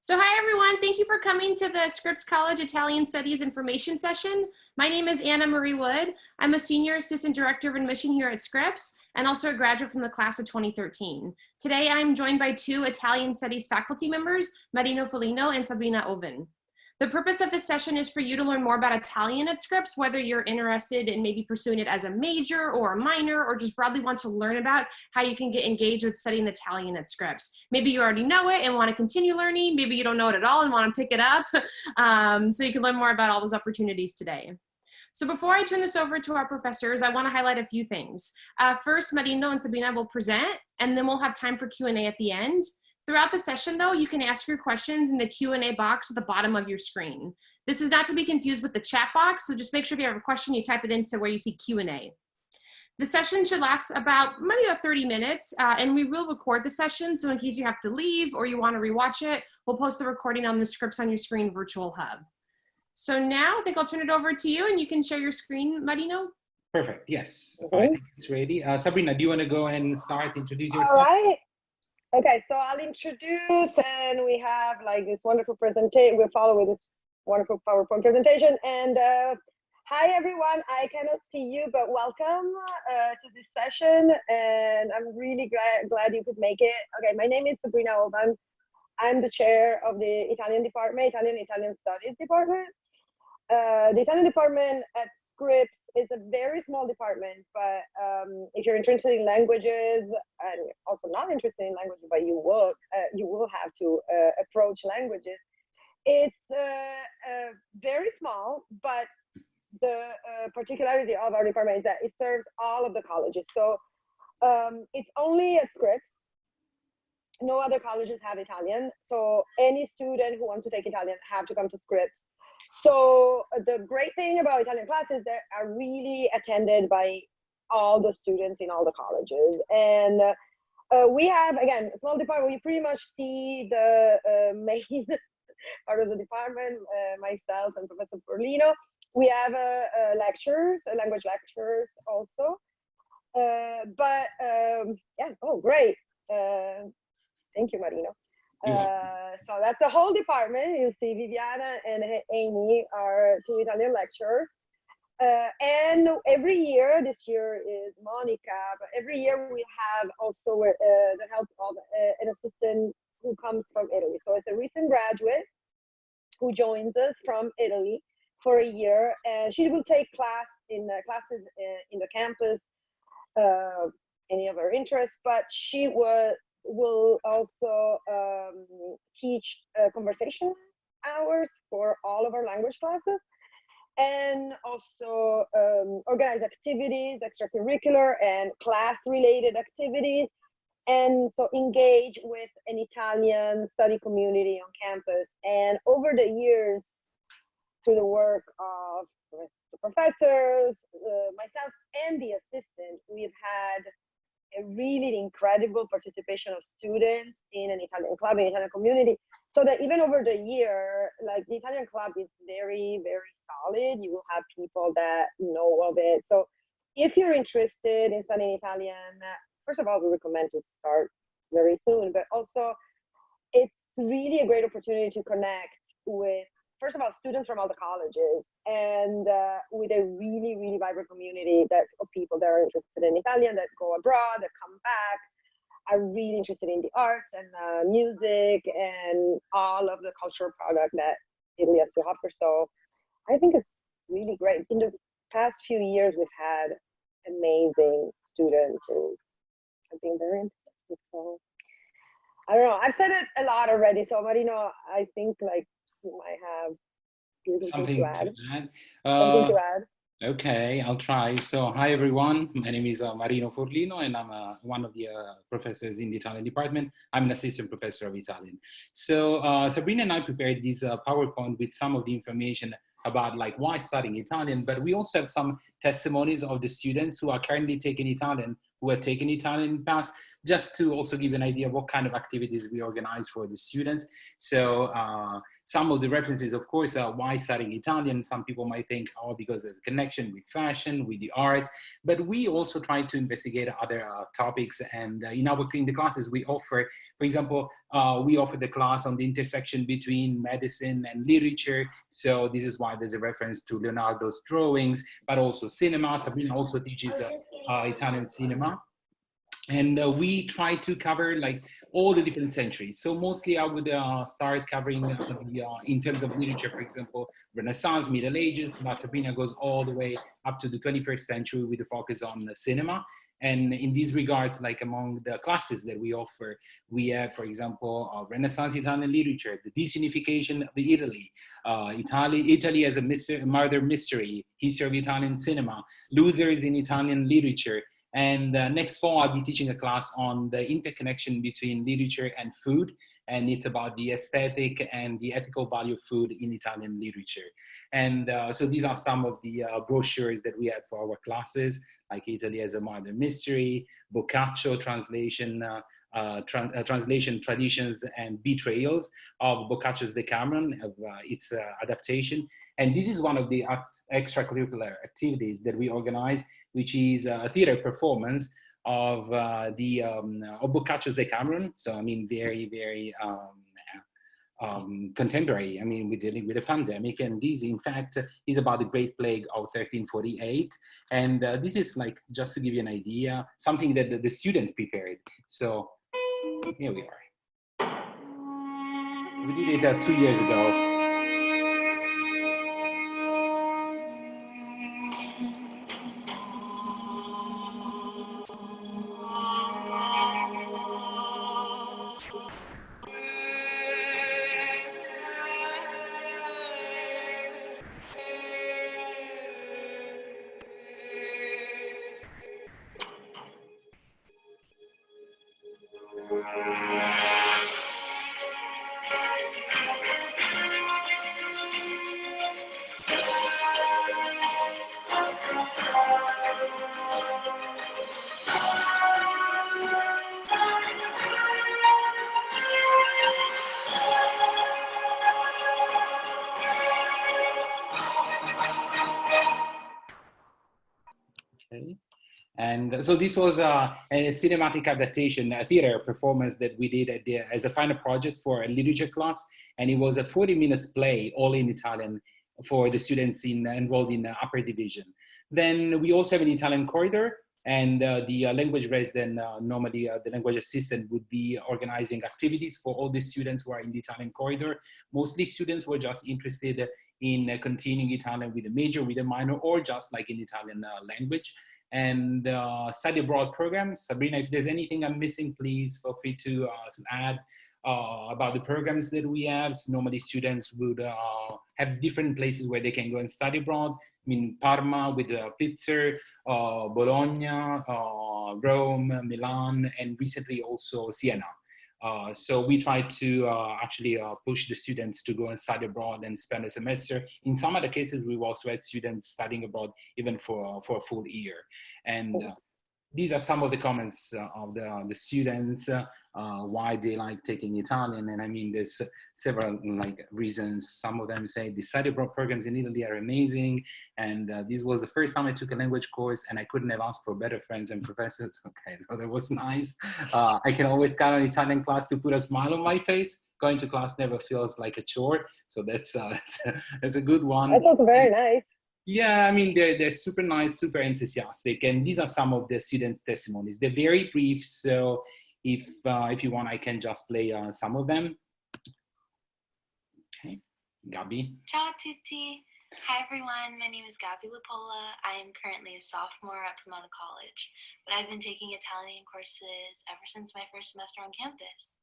So hi everyone, thank you for coming to the Scripps College Italian Studies Information Session. My name is Anna Marie Wood. I'm a Senior Assistant Director of Admission here at Scripps and also a graduate from the class of 2013. Today I'm joined by two Italian Studies faculty members, Marino, Forlino and Sabrina, Ovan. The purpose of this session is for you to learn more about Italian at Scripps, whether you're interested in maybe pursuing it as a major or a minor, or just broadly want to learn about how you can get engaged with studying Italian at Scripps. Maybe you already know it and want to continue learning. Maybe you don't know it at all and want to pick it up. So you can learn more about all those opportunities today. So before I turn this over to our professors, I want to highlight a few things. First, Marino and Sabrina will present, and then we'll have time for Q&A at the end. Throughout the session, though, you can ask your questions in the Q&A box at the bottom of your screen. This is not to be confused with the chat box, so just make sure if you have a question, you type it into where you see Q&A. The session should last maybe about 30 minutes, and we will record the session, so in case you have to leave or you want to rewatch it, we'll post the recording on the Scripps on Your Screen virtual hub. So now I think I'll turn it over to you, and you can share your screen, Marino. Perfect, yes. I think it's ready. Sabrina, do you want to go and start, introduce yourself? All right. Okay, so I'll introduce, and we have like this wonderful presentation. We'll follow with this wonderful PowerPoint presentation. And hi, everyone. I cannot see you, but welcome to this session. And I'm really glad you could make it. Okay, my name is Sabrina Ovan. I'm the chair of the Italian department, Italian Studies department. The Italian department at Scripps is a very small department, but if you're interested in languages and also not interested in languages, but you will have to approach languages. It's very small, but the particularity of our department is that it serves all of the colleges. So it's only at Scripps. No other colleges have Italian. So any student who wants to take Italian have to come to Scripps. So the great thing about Italian classes that are really attended by all the students in all the colleges. And we have, again, a small department. We pretty much see the main part of the department, myself and Professor Forlino. We have lectures, language lectures also. Yeah, oh, great. Thank you, Marino. So that's the whole department. You'll see Viviana and Amy are two Italian lecturers. And every year, this year is Monica, but every year we have also the help of an assistant who comes from Italy. So it's a recent graduate who joins us from Italy for a year, and she will take classes in the campus, any of her interests, but she will also teach conversation hours for all of our language classes, and also organize activities, extracurricular and class-related activities, and so engage with an Italian study community on campus. And over the years, through the work of the professors, myself, and the assistant, we've had a really incredible participation of students in an Italian club, in the Italian community, so that even over the year, like the Italian club is very, very solid. You will have people that know of it. So if you're interested in studying Italian, first of all, we recommend to start very soon, but also it's really a great opportunity to connect with, first of all, students from all the colleges, and with a really, really vibrant community of people that are interested in Italian, that go abroad, that come back, are really interested in the arts and music and all of the cultural product that Italy has to offer. So I think it's really great. In the past few years, we've had amazing students who have been very interested. So I don't know, I've said it a lot already. So Marino, I think like you might have something to add. Something to add. Okay, I'll try. So hi everyone, my name is Marino Forlino, and I'm one of the professors in the Italian department. I'm an assistant professor of Italian. So Sabrina and I prepared this PowerPoint with some of the information about like why studying Italian, but we also have some testimonies of the students who are currently taking Italian, who have taken Italian in the past, just to also give an idea of what kind of activities we organize for the students. So Some of the references, of course, are why studying Italian. Some people might think, oh, because there's a connection with fashion, with the arts, but we also try to investigate other topics. And in the classes we offer, for example, we offer the class on the intersection between medicine and literature. So this is why there's a reference to Leonardo's drawings, but also cinema. Sabrina also teaches Italian cinema. And we try to cover like all the different centuries. So mostly I would start covering in terms of literature, for example, Renaissance, Middle Ages, but Sabrina goes all the way up to the 21st century with a focus on the cinema. And in these regards, like among the classes that we offer, we have, for example, Renaissance Italian literature, the deunification of Italy, Italy as a murder mystery, history of Italian cinema, losers in Italian literature. And next fall, I'll be teaching a class on the interconnection between literature and food. And it's about the aesthetic and the ethical value of food in Italian literature. And so these are some of the brochures that we have for our classes, like Italy as a Murder Mystery, Boccaccio translation, translation traditions and betrayals of Boccaccio's Decameron, of its adaptation. And this is one of the extracurricular activities that we organize, which is a theater performance of Boccaccio's Decameron. So I mean, very, very contemporary. I mean, we're dealing with a pandemic, and this, in fact, is about the Great Plague of 1348. And this is like, just to give you an idea, something that the students prepared. So here we are. We did it 2 years ago. Okay. And so this was a cinematic adaptation, a theater performance that we did as a final project for a literature class. And it was a 40 minutes play, all in Italian, for the students enrolled in the upper division. Then we also have an Italian corridor, and the language resident, normally the language assistant, would be organizing activities for all the students who are in the Italian corridor. Mostly students who are just interested in continuing Italian with a major, with a minor, or just like in Italian language. And study abroad programs. Sabrina, if there's anything I'm missing, please feel free to add about the programs that we have. So normally students would have different places where they can go and study abroad. I mean, Parma with Pizzer, Bologna, Rome, Milan, and recently also Siena. So we try to actually push the students to go and study abroad and spend a semester. In some other cases, we've also had students studying abroad even for a full year. And these are some of the comments of the students, why they like taking Italian. And I mean, there's several like reasons. Some of them say the study abroad programs in Italy are amazing. And this was the first time I took a language course, and I couldn't have asked for better friends and professors. Okay, so that was nice. I can always count on Italian class to put a smile on my face. Going to class never feels like a chore. So that's a good one. That was very nice. Yeah, I mean, they're super nice, super enthusiastic. And these are some of the students' testimonies. They're very brief. So if you want, I can just play some of them. Okay, Gabi. Ciao a tutti. Hi everyone, my name is Gabi Lupola. I am currently a sophomore at Pomona College, but I've been taking Italian courses ever since my first semester on campus.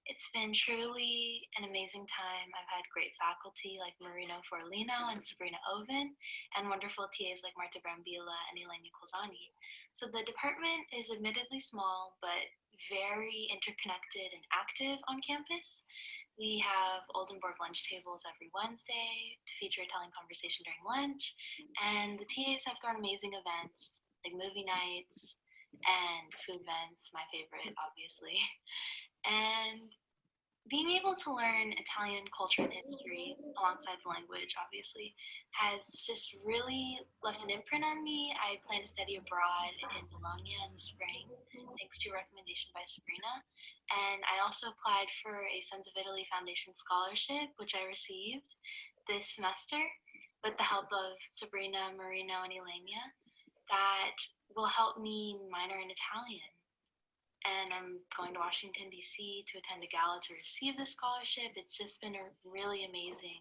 It's been truly an amazing time. I've had great faculty like Marino, Forlino, and Sabrina, Ovan, and wonderful TAs like Marta Brambilla and Elena Colzani. So the department is admittedly small, but very interconnected and active on campus. We have Oldenburg lunch tables every Wednesday to feature Italian conversation during lunch, and the TAs have thrown amazing events like movie nights and food events, my favorite, obviously. And being able to learn Italian culture and history alongside the language, obviously, has just really left an imprint on me. I plan to study abroad in Bologna in the spring, thanks to a recommendation by Sabrina. And I also applied for a Sons of Italy Foundation scholarship, which I received this semester with the help of Sabrina, Marino, and Elenia, that will help me minor in Italian. And I'm going to Washington, D.C. to attend a gala to receive this scholarship. It's just been a really amazing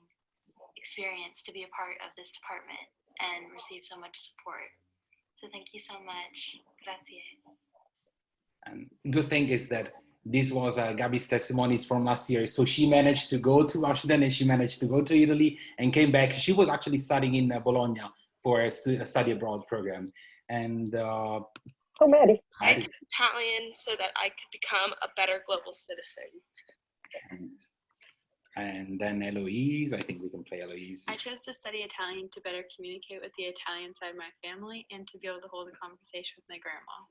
experience to be a part of this department and receive so much support. So thank you so much. Grazie. And good thing is that this was Gabby's testimonies from last year. So she managed to go to Washington and she managed to go to Italy and came back. She was actually studying in Bologna for a study abroad program. And so Maddie. I took Italian so that I could become a better global citizen. And then Eloise, I think we can play Eloise. I chose to study Italian to better communicate with the Italian side of my family and to be able to hold a conversation with my grandma.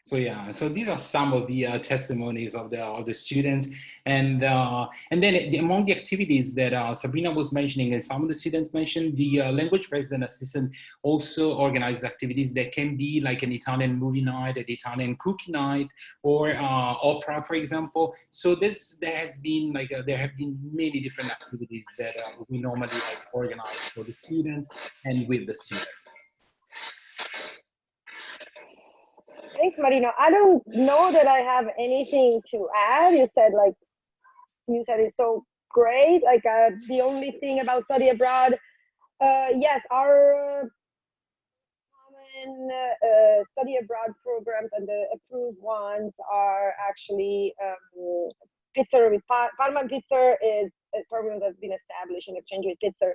So yeah, so these are some of the testimonies of the students, and then among the activities that Sabrina was mentioning, and some of the students mentioned, the language resident assistant also organizes activities that can be like an Italian movie night, an Italian cookie night, or opera, for example. So there have been many different activities that we normally organize for the students and with the students. Thanks, Marino. I don't know that I have anything to add. You said it's so great. The only thing about study abroad, yes, our common study abroad programs and the approved ones are actually Pitzer with Parma. Pitzer is a program that's been established in exchange with Pitzer.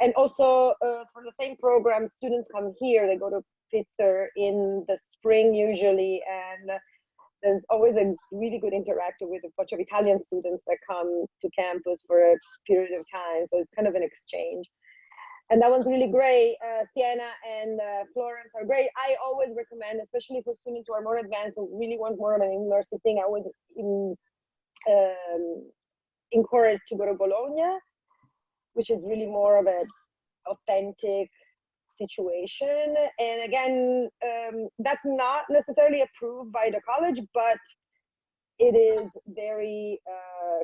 And also for the same program, students come here, they go to Pitzer in the spring usually, and there's always a really good interaction with a bunch of Italian students that come to campus for a period of time, so it's kind of an exchange. And that one's really great. Siena and Florence are great. I always recommend, especially for students who are more advanced, who really want more of an immersive thing, I would encourage to go to Bologna, which is really more of an authentic situation. And again, that's not necessarily approved by the college, but it is very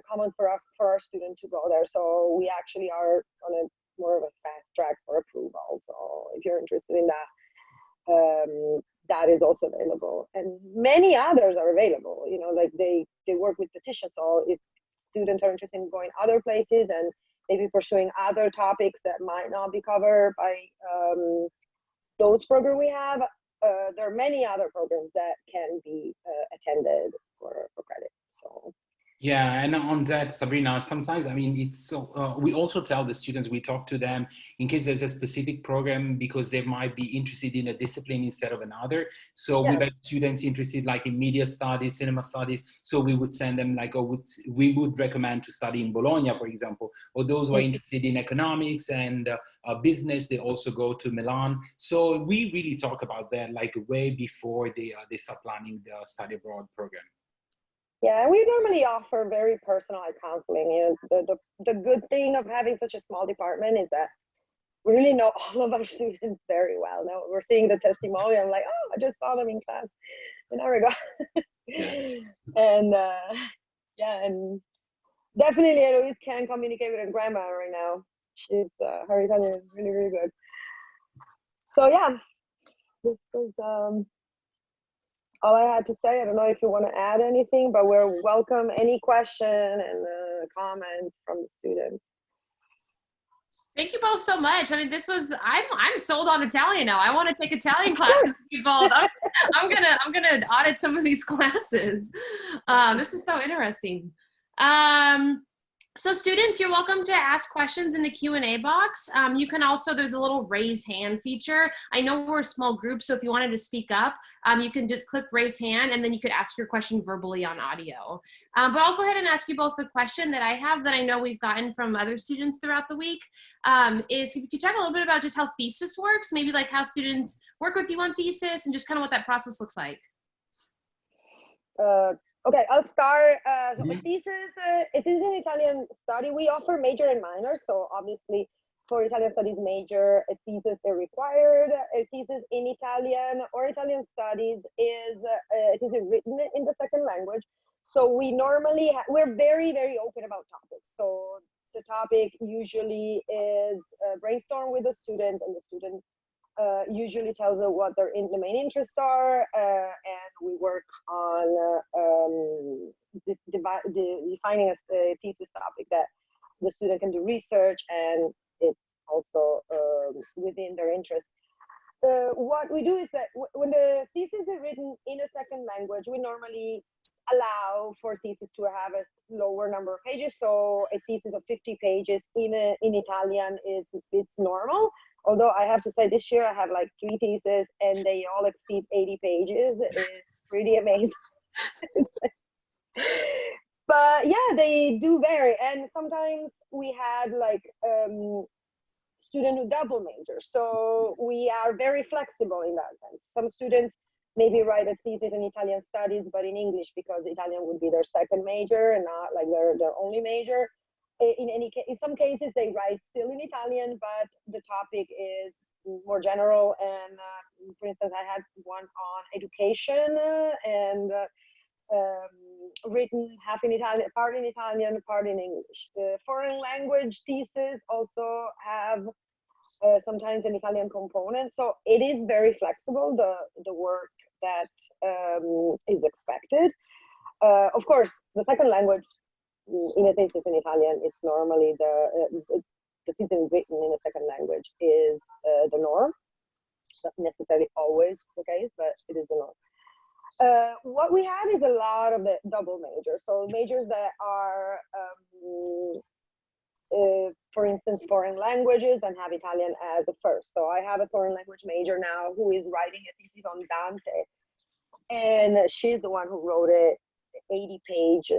common for our students to go there. So we actually are on a more of a fast track for approval. So if you're interested in that, that is also available. And many others are available, they work with petitions. So if students are interested in going other places and maybe pursuing other topics that might not be covered by those programs we have, there are many other programs that can be attended for credit. So. Yeah, and on that, Sabrina, sometimes, it's so, we also tell the students, we talk to them in case there's a specific program because they might be interested in a discipline instead of another. So we've had students interested in media studies, cinema studies. So we would send them we would recommend to study in Bologna, for example, or those who are interested in economics and business, they also go to Milan. So we really talk about that way before they start planning the study abroad program. Yeah, we normally offer very personalized counseling. The good thing of having such a small department is that we really know all of our students very well. Now we're seeing the testimonial. I'm like, oh, I just saw them in class an hour ago. Yes. And and definitely Eloise can communicate with her grandma right now. She's her Italian is really, really good. So yeah, this was all I had to say. I don't know if you want to add anything, but we're welcome any question and comment from the students. Thank you both so much. This was, I'm sold on Italian now. I want to take Italian classes, people. I'm gonna audit some of these classes. This is so interesting. So students, you're welcome to ask questions in the Q&A box. You can also, there's a little raise hand feature. I know we're a small group, so if you wanted to speak up, you can just click raise hand and then you could ask your question verbally on audio. But I'll go ahead and ask you both a question that I have that I know we've gotten from other students throughout the week. Is if you could talk a little bit about just how Thesis works, maybe how students work with you on Thesis and just kind of what that process looks like. Okay, I'll start. So Mhm. a thesis, it is an Italian study. We offer major and minor. So obviously for Italian studies major, a thesis is required. A thesis in Italian or Italian studies is, it is written in the second language. So we normally, we're very, very open about topics. So the topic usually is brainstorm with the student, and the student usually tells us what their the main interests are, and we work on defining a thesis topic that the student can do research, and it's also within their interest. What we do is that when the thesis is written in a second language, we normally allow for thesis to have a lower number of pages. So a thesis of 50 pages in Italian it's normal. Although I have to say this year I have like 3 theses and they all exceed 80 pages. It's pretty amazing. But yeah, they do vary. And sometimes we had like student who double major. So we are very flexible in that sense. Some students maybe write a thesis in Italian studies, but in English because Italian would be their second major and not like their only major. In some cases, they write still in Italian, but the topic is more general. And for instance, I had one on education and written half in Italian, part in English. The foreign language thesis also have sometimes an Italian component. So it is very flexible, the work that is expected. Of course, the second language in a thesis in Italian, it's normally the thesis written in a second language is the norm. It's not necessarily always the case, but it is the norm. What we have is a lot of the double majors. So majors that are, for instance, foreign languages and have Italian as the first. So I have a foreign language major now who is writing a thesis on Dante. And she's the one who wrote a 80-page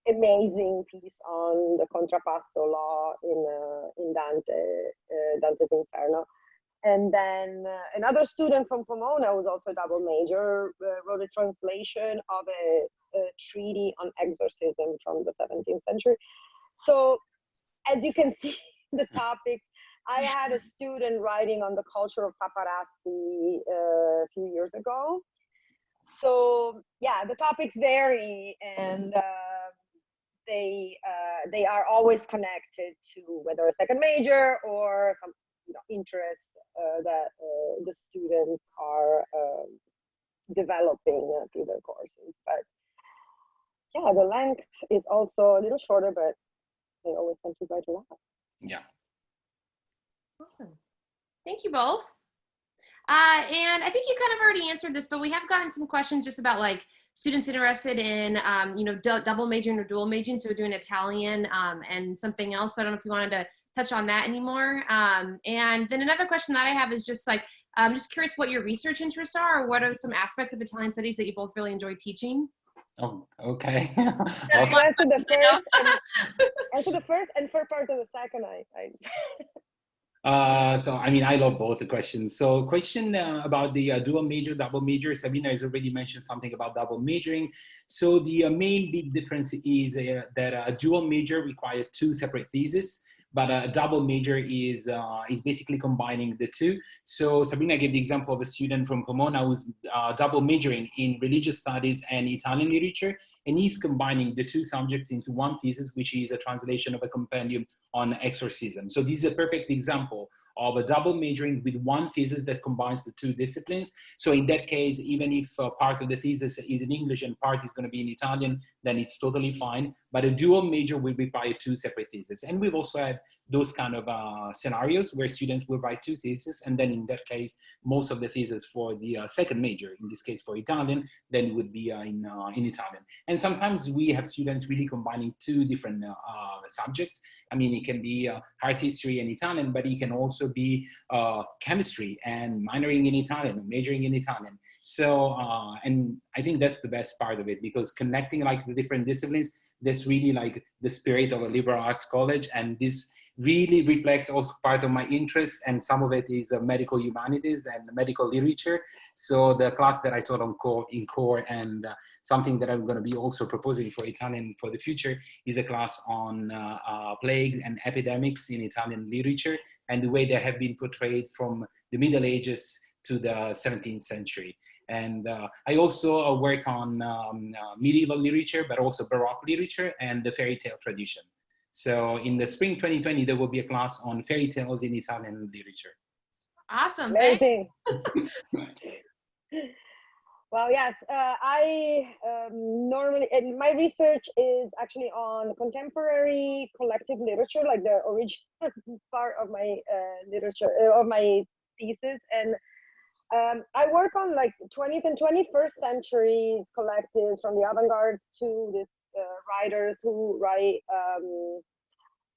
amazing piece on the contrapasso law in Dante's Inferno. And then another student from Pomona, who's also a double major, wrote a translation of a treaty on exorcism from the 17th century. So as you can see, the topics, I had a student writing on the culture of paparazzi a few years ago. So yeah, the topics vary, and they are always connected to whether a second major or some interest that the students are developing through their courses. But yeah, the length is also a little shorter, but they always tend to write a lot. Yeah. Awesome. Thank you both. And I think you kind of already answered this, but we have gotten some questions just about like students interested in, double majoring or dual majoring. So we're doing Italian and something else. I don't know if you wanted to touch on that anymore. And then another question that I have is just like, I'm just curious what your research interests are, or what are some aspects of Italian studies that you both really enjoy teaching? Oh, okay. I'll answer the first and for part of the second. So, I mean, I love both the questions. So question about the dual major, double major, Sabrina has already mentioned something about double majoring. So the main big difference is that a dual major requires 2 separate theses, but a double major is basically combining the 2. So Sabrina gave the example of a student from Pomona who's double majoring in religious studies and Italian literature, and he's combining the 2 subjects into one thesis, which is a translation of a compendium on exorcism. So this is a perfect example of a double majoring with one thesis that combines the 2 disciplines. So in that case, even if part of the thesis is in English and part is going to be in Italian, then it's totally fine. But a dual major will require 2 separate theses. And we've also had those kind of scenarios where students will write 2 theses, and then in that case, most of the thesis for the second major, in this case for Italian, then would be in Italian. And sometimes we have students really combining 2 different subjects. I mean, it can be art history and Italian, but it can also be chemistry and minoring in Italian, majoring in Italian. So, and I think that's the best part of it, because connecting like the different disciplines, that's really like the spirit of a liberal arts college. And this really reflects also part of my interest, and some of it is medical humanities and medical literature. So the class that I taught in core and something that I'm going to be also proposing for Italian for the future is a class on plague and epidemics in Italian literature and the way they have been portrayed from the Middle Ages to the 17th century. And I also work on medieval literature, but also Baroque literature and the fairy tale tradition. So in the spring 2020, there will be a class on fairy tales in Italian literature. Awesome. Amazing. Well, yes, I normally, and my research is actually on contemporary collective literature, like the original part of my literature, of my thesis. And I work on like 20th and 21st centuries collectives, from the avant-garde to this writers who write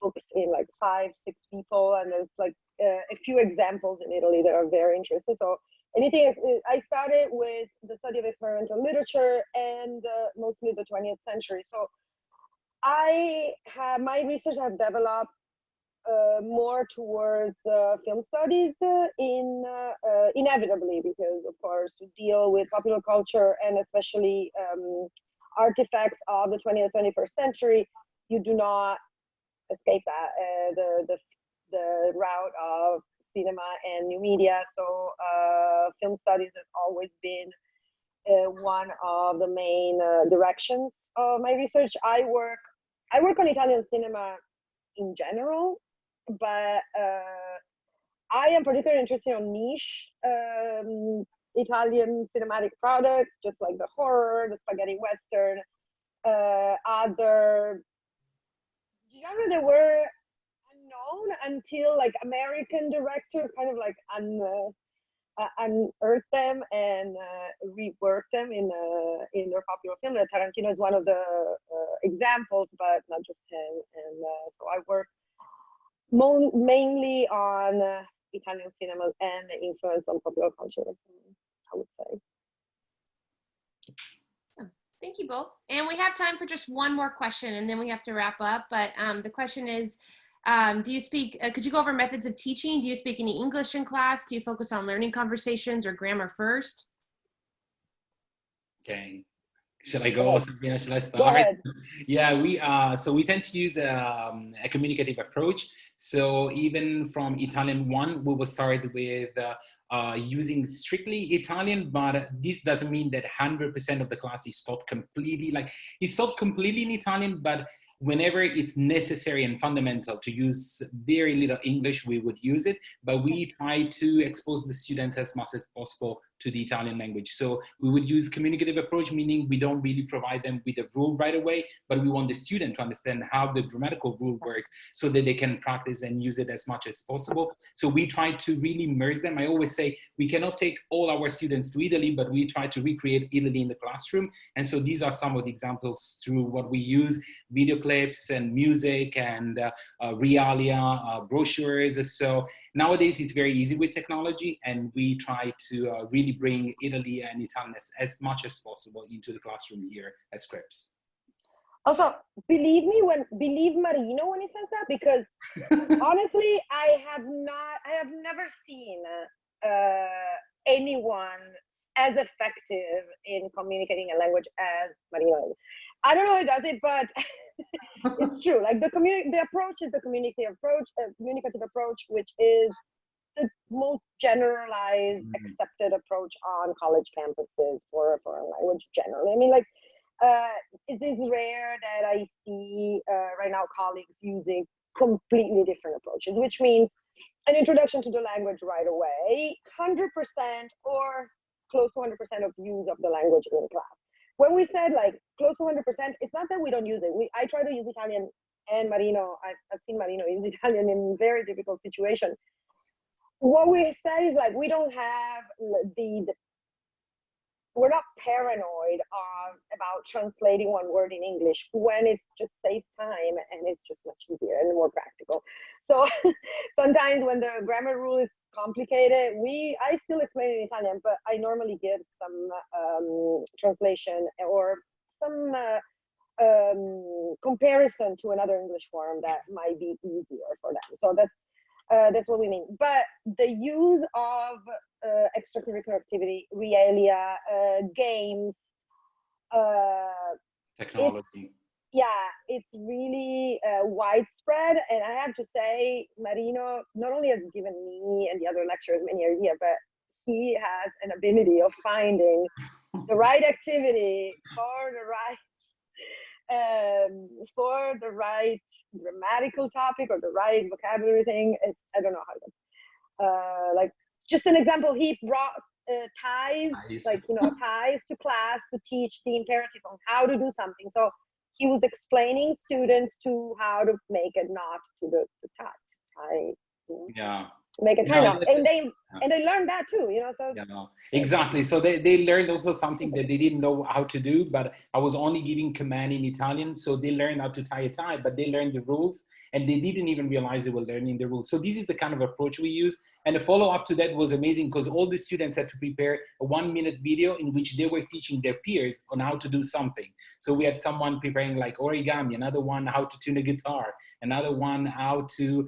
books in like 5-6 people, and there's like a few examples in Italy that are very interesting. So anything, I started with the study of experimental literature and mostly the 20th century. So I have, my research have developed more towards film studies inevitably, because of course to deal with popular culture and especially artifacts of the 20th and 21st century, you do not escape that, the route of cinema and new media. So film studies has always been one of the main directions of my research. I work on Italian cinema in general, but I am particularly interested in niche Italian cinematic products, just like the horror, the spaghetti western, other genre that were unknown until like American directors kind of like unearthed them and reworked them in their popular film. Tarantino is one of the examples, but not just him. And so I work mainly on Italian cinema and the influence on popular culture, I would say. Thank you both. And we have time for just one more question, and then we have to wrap up. But the question is, do you speak, could you go over methods of teaching? Do you speak any English in class? Do you focus on learning conversations or grammar first? Okay. Shall I go, Sabrina? Shall I start? Go ahead. Yeah, so we tend to use a communicative approach. So even from Italian 1, we will start with using strictly Italian, but this doesn't mean that 100% of the class is taught completely, like it's taught completely in Italian, but whenever it's necessary and fundamental to use very little English, we would use it, but we try to expose the students as much as possible to the Italian language. So we would use communicative approach, meaning we don't really provide them with a rule right away, but we want the student to understand how the grammatical rule works so that they can practice and use it as much as possible. So we try to really immerse them. I always say we cannot take all our students to Italy, but we try to recreate Italy in the classroom. And so these are some of the examples through what we use: video clips and music and realia, brochures. So nowadays it's very easy with technology, and we try to really bring Italy and Italian as much as possible into the classroom here at Scripps. Also, believe Marino when he says that, because honestly, I have never seen anyone as effective in communicating a language as Marino is. I don't know how he does it, but it's true. Like the approach is the communicative approach, which is the most generalized, accepted approach on college campuses for a foreign language generally. I mean, like, it is rare that I see right now colleagues using completely different approaches, which means an introduction to the language right away, 100% or close to 100% of use of the language in class. When we said like close to 100%, it's not that we don't use it. I try to use Italian, and Marino, I've seen Marino use Italian in very difficult situations. What we say is like, we don't have we're not paranoid about translating one word in English when it just saves time and it's just much easier and more practical. So sometimes when the grammar rule is complicated, I still explain it in Italian, but I normally give some translation or some comparison to another English form that might be easier for them. So that's what we mean. But the use of extracurricular activity, realia, games, technology. It's really widespread. And I have to say, Marino not only has given me and the other lecturers many ideas, but he has an ability of finding the right activity for the right grammatical topic or the right vocabulary thing. I don't know how to, like, just an example, he brought ties, Nice. like, ties to class to teach the imperative on how to do something. So he was explaining students to how to make a knot to the tie. Yeah. Make a tie knot, and they learned that too, So yeah, exactly. So they learned also something that they didn't know how to do, but I was only giving command in Italian, so they learned how to tie a tie, but they learned the rules, and they didn't even realize they were learning the rules. So this is the kind of approach we use, and the follow-up to that was amazing because all the students had to prepare a 1-minute video in which they were teaching their peers on how to do something. So we had someone preparing like origami, another one how to tune a guitar, another one how to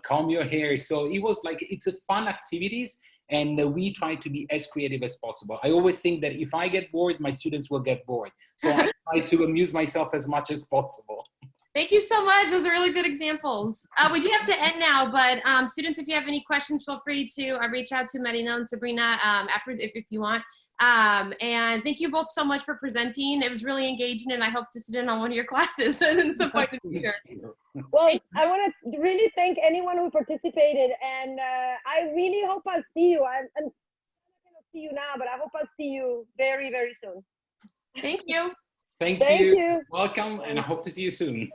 comb your hair. So it was like, it's a fun activities, and we try to be as creative as possible. I always think that if I get bored, my students will get bored. So I try to amuse myself as much as possible. Thank you so much. Those are really good examples. We do have to end now, but students, if you have any questions, feel free to reach out to Marino and Sabrina after, if you want. And thank you both so much for presenting. It was really engaging, and I hope to sit in on one of your classes at some point in the future. Well, I want to really thank anyone who participated, and I really hope I'll see you. I'm not going to see you now, but I hope I'll see you very, very soon. Thank you. Thank you. Welcome, and I hope to see you soon.